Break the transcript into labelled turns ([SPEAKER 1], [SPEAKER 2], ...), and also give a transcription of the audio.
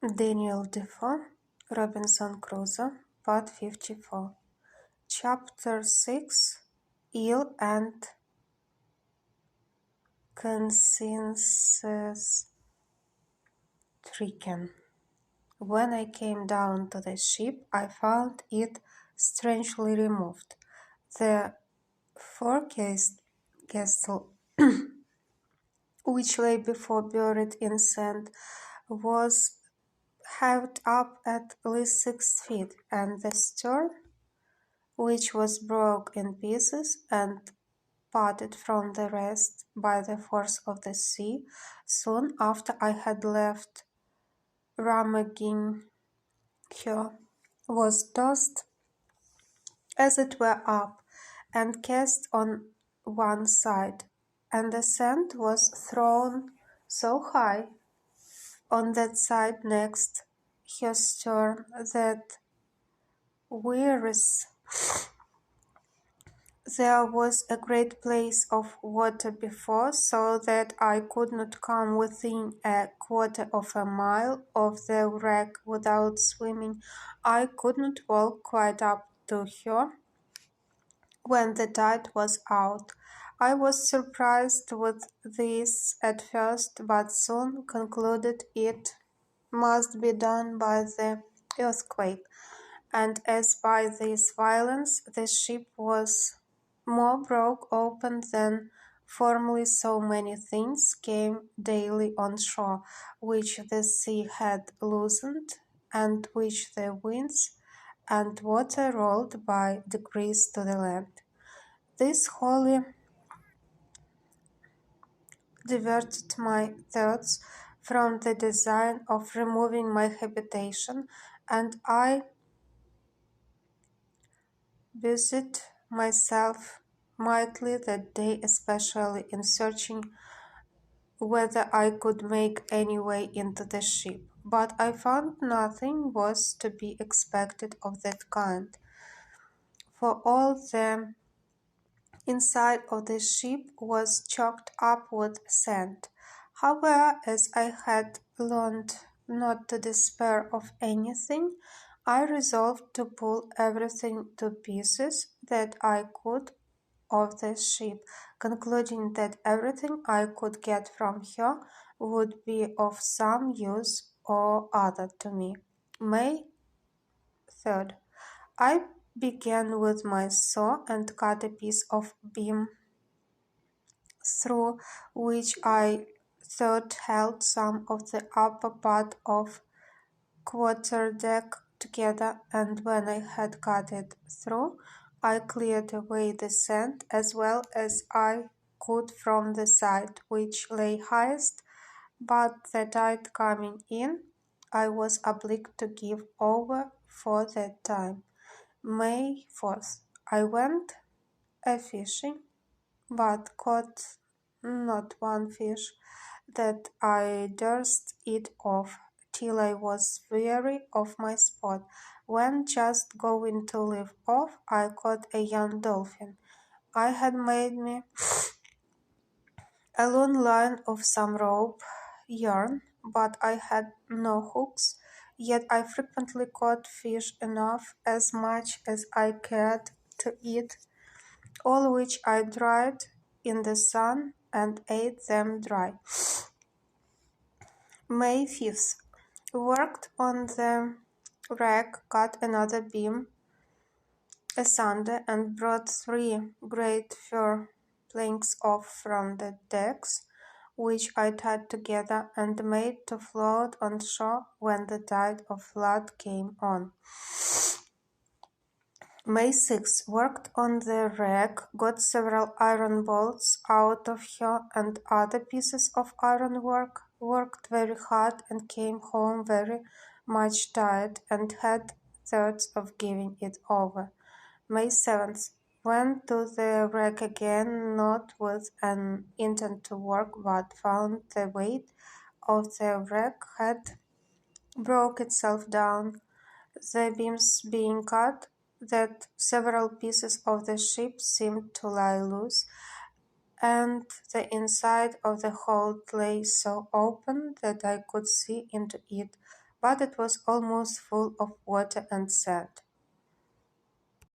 [SPEAKER 1] Daniel Defoe, Robinson Crusoe, Part 54. Chapter 6. Ill and conscience-stricken. When I came down to the ship, I found it strangely removed. The forecastle, which lay before buried in sand, was heaved up at least 6 feet, and the stern, which was broke in pieces and parted from the rest by the force of the sea, soon after I had left rummaging her, was tossed as it were up, and cast on one side, and the sand was thrown so high on that side next her stern that whereas there was a great place of water before, so that I could not come within a quarter of a mile of the wreck without swimming. I could not walk quite up to her when the tide was out. I was surprised with this at first, but soon concluded it must be done by the earthquake, and as by this violence the ship was more broke open than formerly, so many things came daily on shore, which the sea had loosened, and which the winds and water rolled by degrees to the land. This wholly diverted my thoughts from the design of removing my habitation, and I busied myself mightily that day, especially in searching whether I could make any way into the ship. But I found nothing was to be expected of that kind, for all the inside of the ship was choked up with sand. However, as I had learned not to despair of anything, I resolved to pull everything to pieces that I could of the ship, concluding that everything I could get from her would be of some use or other to me. May 3rd. I began with my saw and cut a piece of beam through which I thought held some of the upper part of quarterdeck together, and when I had cut it through, I cleared away the sand as well as I could from the side which lay highest, but the tide coming in, I was obliged to give over for that time. May 4th. I went a-fishing, but caught not one fish that I durst eat of, till I was weary of my sport. When just going to leave off, I caught a young dolphin. I had made me a long line of some rope yarn, but I had no hooks, yet I frequently caught fish enough, as much as I cared to eat, all which I dried in the sun and ate them dry. May 5th. Worked on the wreck, cut another beam asunder, and brought 3 great fir planks off from the decks, which I tied together and made to float on shore when the tide of flood came on. May 6. Worked on the wreck, got several iron bolts out of her and other pieces of ironwork, worked very hard and came home very much tired and had thoughts of giving it over. May 7th. Went to the wreck again, not with an intent to work, but found the weight of the wreck had broke itself down, the beams being cut, that several pieces of the ship seemed to lie loose, and the inside of the hold lay so open that I could see into it but it was almost full of water and sand.